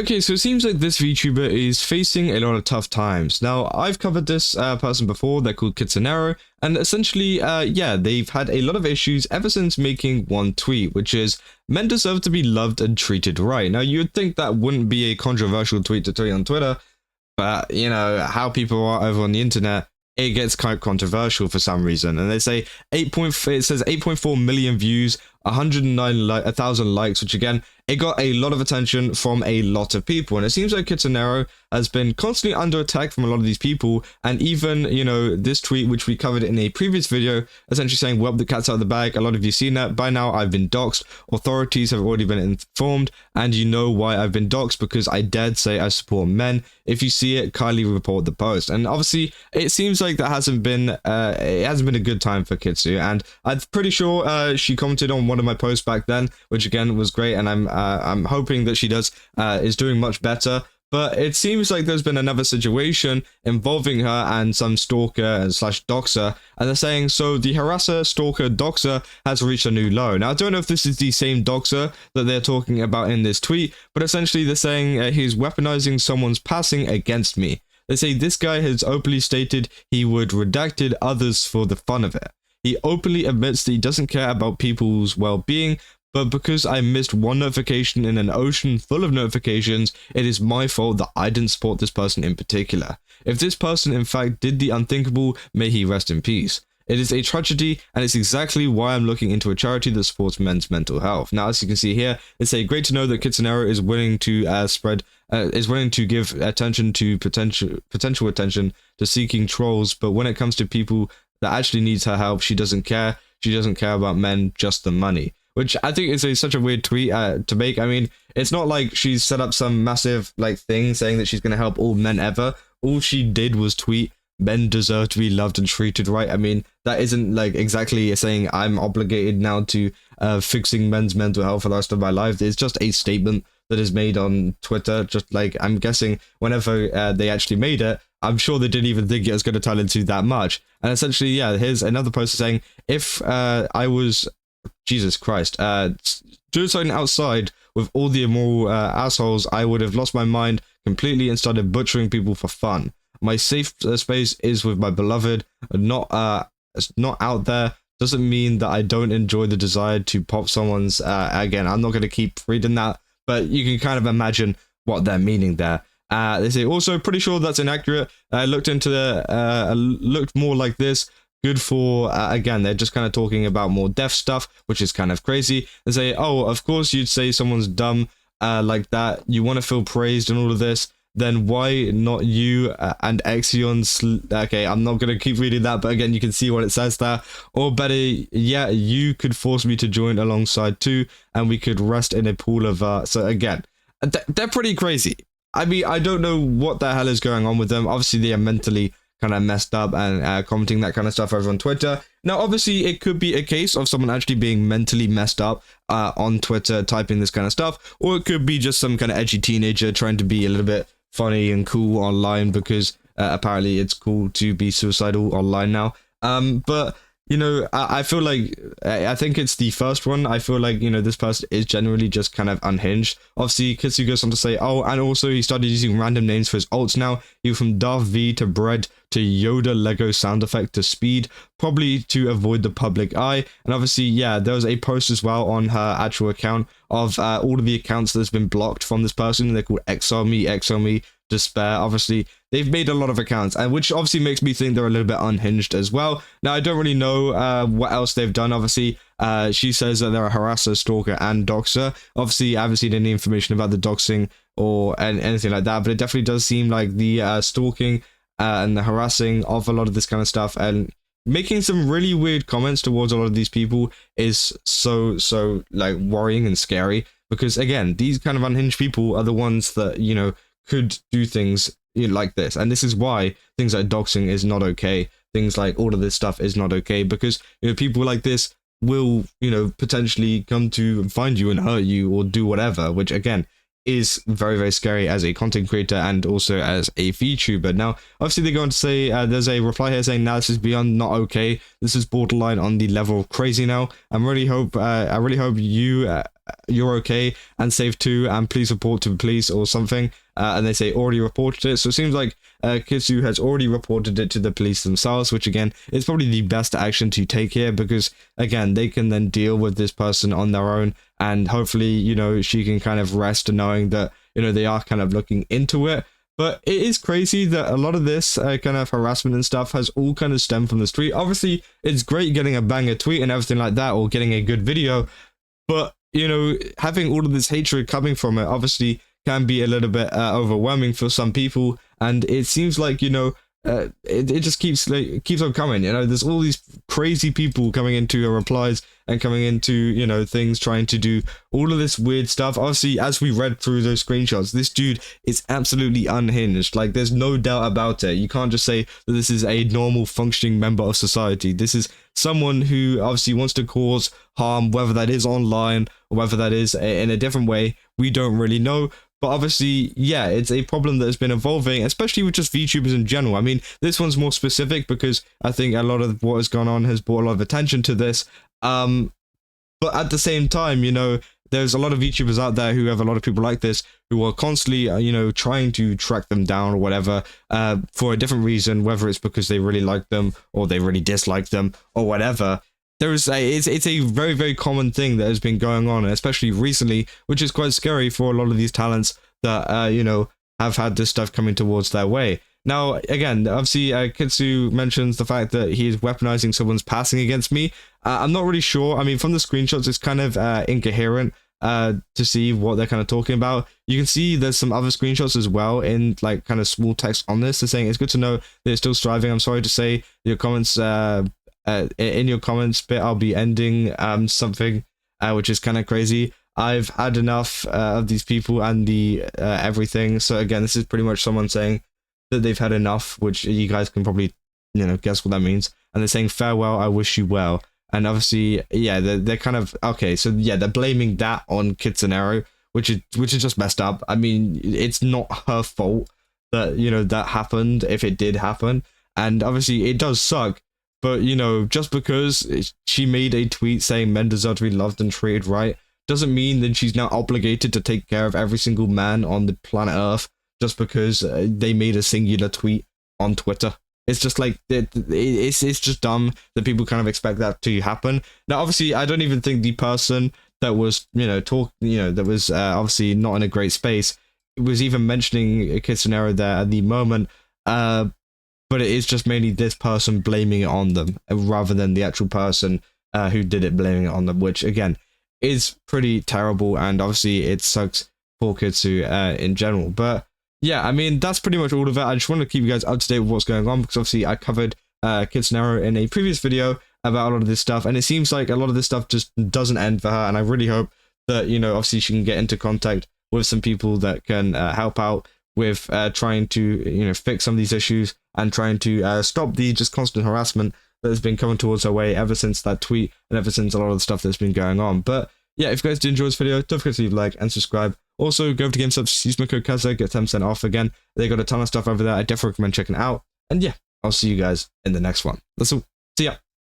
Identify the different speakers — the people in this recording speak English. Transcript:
Speaker 1: Okay, so it seems like this VTuber is facing a lot of tough times. Now, I've covered this person before. They're called Kitsunero, and essentially, yeah, they've had a lot of issues ever since making one tweet, which is, men deserve to be loved and treated right. Now, you'd think that wouldn't be a controversial tweet to tweet on Twitter, but, you know, how people are over on the internet, it gets quite controversial for some reason. And they say it says 8.4 million views, 1,000 likes, which again, it got a lot of attention from a lot of people. And it seems like Kitsunero has been constantly under attack from a lot of these people. And even, you know, this tweet, which we covered in a previous video, essentially saying, well, the cat's out of the bag. A lot of you seen that. By now, I've been doxxed. Authorities have already been informed. And you know why I've been doxxed, because I dared say I support men. If you see it, kindly report the post. And obviously, it seems like that hasn't been a good time for Kitsu. And I'm pretty sure she commented on one of my posts back then, which again was great. And I'm hoping that she is doing much better. But it seems like there's been another situation involving her and some stalker and slash doxer, and they're saying, so the harasser, stalker, doxer has reached a new low. Now, I don't know if this is the same doxer that they're talking about in this tweet, but essentially they're saying he's weaponizing someone's passing against me. They say this guy has openly stated he would redacted others for the fun of it. He openly admits that he doesn't care about people's well-being, but because I missed one notification in an ocean full of notifications, it is my fault that I didn't support this person in particular. If this person in fact did the unthinkable, may he rest in peace. It is a tragedy, and it's exactly why I'm looking into a charity that supports men's mental health. Now, as you can see here, it's great to know that Kitsunero is willing to give attention to potential attention to seeking trolls, but when it comes to people that actually needs her help, she doesn't care. She doesn't care about men, just the money. Which I think is such a weird tweet to make. I mean, it's not like she's set up some massive thing saying that she's going to help all men ever. All she did was tweet, men deserve to be loved and treated right. I mean, that isn't exactly saying I'm obligated now to fixing men's mental health for the rest of my life. It's just a statement that is made on Twitter. Just I'm guessing whenever they actually made it, I'm sure they didn't even think it was going to turn into that much. And essentially, yeah, here's another post saying, if I was... Jesus Christ, doing something outside with all the immoral assholes, I would have lost my mind completely and started butchering people for fun. My safe space is with my beloved, not out there. Doesn't mean that I don't enjoy the desire to pop someone's, again, I'm not going to keep reading that, but you can kind of imagine what they're meaning there. They say, also, pretty sure that's inaccurate. I looked into looked more like this. Good for, again, they're just kind of talking about more deaf stuff, which is kind of crazy. They say, oh, of course you'd say someone's dumb like that. You want to feel praised and all of this. Then why not you and Exion? Okay, I'm not going to keep reading that, but again, you can see what it says there. Or better, yeah, you could force me to join alongside too, and we could rest in a pool of... So again, they're pretty crazy. I mean, I don't know what the hell is going on with them. Obviously, they are mentally kind of messed up and commenting that kind of stuff over on Twitter. Now, obviously, it could be a case of someone actually being mentally messed up on Twitter, typing this kind of stuff, or it could be just some kind of edgy teenager trying to be a little bit funny and cool online because apparently it's cool to be suicidal online now. But you know, I feel like, I think it's the first one. I feel like, you know, this person is generally just kind of unhinged. Obviously, Kitsu goes on to say, oh, and also he started using random names for his alts now. He went from Darth V to Bread to Yoda Lego sound effect to Speed, probably to avoid the public eye. And obviously, yeah, there was a post as well on her actual account of all of the accounts that's been blocked from this person. They're called Exile Me, Despair. Obviously, they've made a lot of accounts, and which obviously makes me think they're a little bit unhinged as well. Now, I don't really know what else they've done. Obviously, she says that they're a harasser, stalker, and doxer. Obviously, I haven't seen any information about the doxing or anything like that, but it definitely does seem like the stalking and the harassing of a lot of this kind of stuff, and making some really weird comments towards a lot of these people is so worrying and scary, because again, these kind of unhinged people are the ones that, you know, could do things like this. And this is why things like doxing is not okay. Things like all of this stuff is not okay, because, you know, people like this will, you know, potentially come to find you and hurt you or do whatever, which again is very, very scary as a content creator and also as a VTuber. Now, obviously, they go on to say there's a reply here saying, "Now this is beyond not okay. This is borderline on the level of crazy now. I really hope you're okay and safe too, and please report to the police or something." And they say already reported it. So it seems like Kitsu has already reported it to the police themselves, which again is probably the best action to take here, because again they can then deal with this person on their own, and hopefully, you know, she can kind of rest knowing that, you know, they are kind of looking into it. But it is crazy that a lot of this kind of harassment and stuff has all kind of stemmed from the street. Obviously, it's great getting a banger tweet and everything like that, or getting a good video, but you know, having all of this hatred coming from it obviously can be a little bit overwhelming for some people, and it seems like, you know, it just keeps on coming. You know, there's all these crazy people coming into her replies and coming into, you know, things, trying to do all of this weird stuff. Obviously, as we read through those screenshots, this dude is absolutely unhinged. Like, there's no doubt about it. You can't just say that this is a normal functioning member of society. This is someone who obviously wants to cause harm, whether that is online or whether that is in a different way. We don't really know. But obviously, yeah, it's a problem that has been evolving, especially with just VTubers in general. I mean, this one's more specific because I think a lot of what has gone on has brought a lot of attention to this. But at the same time, you know, there's a lot of VTubers out there who have a lot of people like this who are constantly, you know, trying to track them down or whatever, for a different reason, whether it's because they really like them or they really dislike them or whatever. It's a very, very common thing that has been going on, and especially recently, which is quite scary for a lot of these talents that, you know, have had this stuff coming towards their way. Now, again, obviously, Kitsu mentions the fact that he is weaponizing someone's passing against me. I'm not really sure. I mean, from the screenshots, it's kind of incoherent to see what they're kind of talking about. You can see there's some other screenshots as well in like kind of small text on this. They're saying it's good to know that they're still striving. I'm sorry to say your comments, in your comments bit, I'll be ending something, which is kind of crazy. I've had enough of these people and the everything. So again, this is pretty much someone saying that they've had enough, which you guys can probably, you know, guess what that means. And they're saying farewell, I wish you well. And obviously, yeah, they're kind of okay. So yeah, they're blaming that on Kitsunero, which is just messed up. I mean, it's not her fault that, you know, that happened, if it did happen. And obviously, it does suck. But, you know, just because she made a tweet saying men deserve to be loved and treated right doesn't mean that she's now obligated to take care of every single man on the planet Earth just because they made a singular tweet on Twitter. It's just like, it's just dumb that people kind of expect that to happen. Now, obviously, I don't even think the person that was, you know, that was obviously not in a great space was even mentioning Kitsunero there at the moment. But it is just mainly this person blaming it on them rather than the actual person who did it blaming it on them, which again is pretty terrible, and obviously it sucks for Kitsu in general. But yeah, I mean, that's pretty much all of it. I just want to keep you guys up to date with what's going on, because obviously I covered Kitsunero in a previous video about a lot of this stuff, and it seems like a lot of this stuff just doesn't end for her, and I really hope that, you know, obviously she can get into contact with some people that can help out with trying to, you know, fix some of these issues and trying to stop the just constant harassment that has been coming towards her way ever since that tweet and ever since a lot of the stuff that's been going on. But yeah, if you guys did enjoy this video, don't forget to leave a like and subscribe. Also, go over to GameStop, use my code Kaza, get 10% off again. They got a ton of stuff over there. I definitely recommend checking it out. And yeah, I'll see you guys in the next one. That's all. See ya.